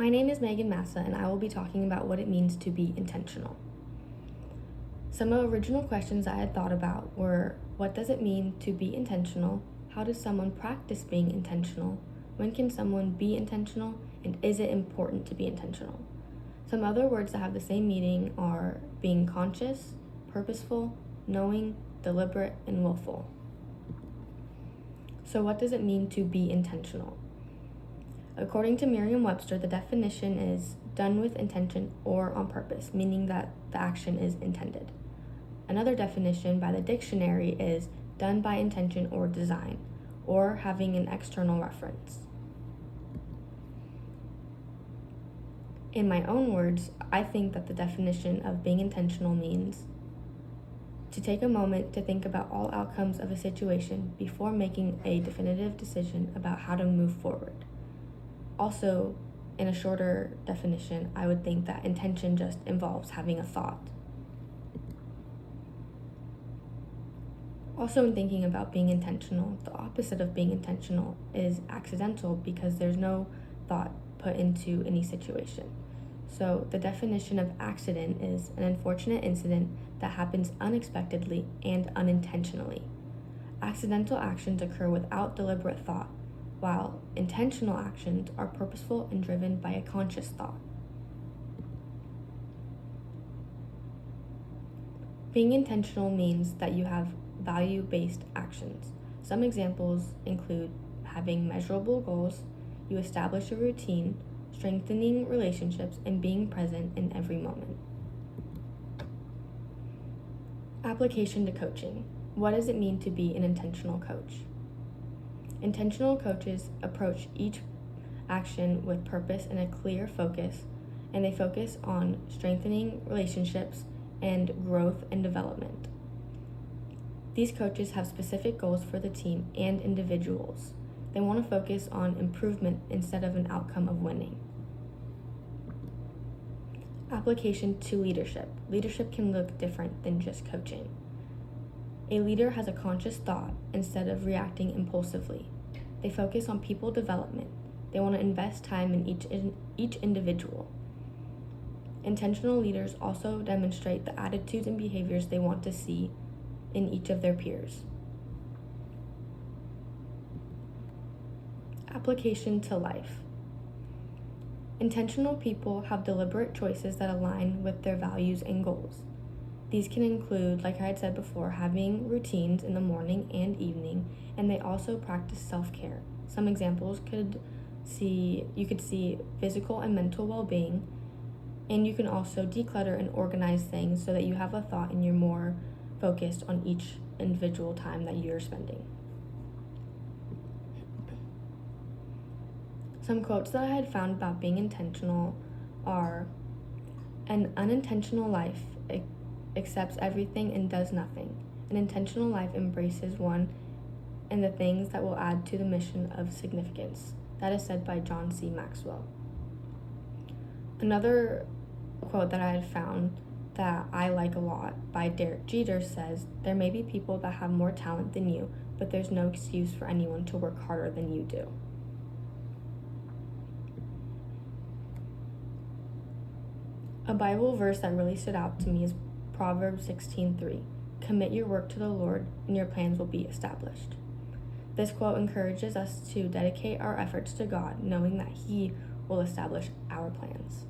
My name is Megan Massa, and I will be talking about what it means to be intentional. Some original questions I had thought about were, what does it mean to be intentional? How does someone practice being intentional? When can someone be intentional? And is it important to be intentional? Some other words that have the same meaning are being conscious, purposeful, knowing, deliberate, and willful. So what does it mean to be intentional? According to Merriam-Webster, the definition is done with intention or on purpose, meaning that the action is intended. Another definition by the dictionary is done by intention or design, or having an external reference. In my own words, I think that the definition of being intentional means to take a moment to think about all outcomes of a situation before making a definitive decision about how to move forward. Also, in a shorter definition, I would think that intention just involves having a thought. Also, in thinking about being intentional, the opposite of being intentional is accidental because there's no thought put into any situation. So the definition of accident is an unfortunate incident that happens unexpectedly and unintentionally. Accidental actions occur without deliberate thought, while intentional actions are purposeful and driven by a conscious thought. Being intentional means that you have value-based actions. Some examples include having measurable goals, you establish a routine, strengthening relationships, and being present in every moment. Application to coaching. What does it mean to be an intentional coach? Intentional coaches approach each action with purpose and a clear focus, and they focus on strengthening relationships and growth and development. These coaches have specific goals for the team and individuals. They want to focus on improvement instead of an outcome of winning. Application to leadership. Leadership can look different than just coaching. A leader has a conscious thought instead of reacting impulsively. They focus on people development. They want to invest time in each individual. Intentional leaders also demonstrate the attitudes and behaviors they want to see in each of their peers. Application to life. Intentional people have deliberate choices that align with their values and goals. These can include, like I had said before, having routines in the morning and evening, and they also practice self-care. Some examples you could see physical and mental well-being, and you can also declutter and organize things so that you have a thought and you're more focused on each individual time that you're spending. Some quotes that I had found about being intentional are, an unintentional life accepts everything and does nothing. An intentional life embraces one and the things that will add to the mission of significance. That is said by John C. Maxwell. Another quote that I had found that I like a lot by Derek Jeter says, there may be people that have more talent than you, but there's no excuse for anyone to work harder than you do. A Bible verse that really stood out to me is Proverbs 16:3. Commit your work to the Lord and your plans will be established. This quote encourages us to dedicate our efforts to God, knowing that He will establish our plans.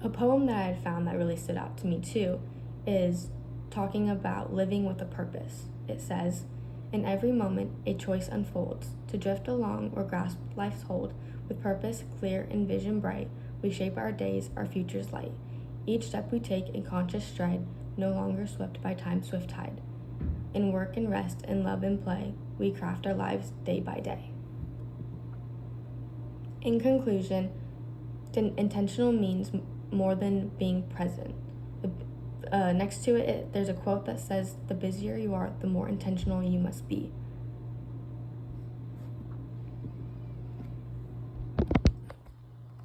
A poem that I had found that really stood out to me too is talking about living with a purpose. It says, in every moment a choice unfolds, to drift along or grasp life's hold, with purpose clear and vision bright, we shape our days, our future's light. Each step we take in conscious stride, no longer swept by time's swift tide. In work and rest, in love and play, we craft our lives day by day. In conclusion, intentional means more than being present. Next to it, there's a quote that says, the busier you are, the more intentional you must be.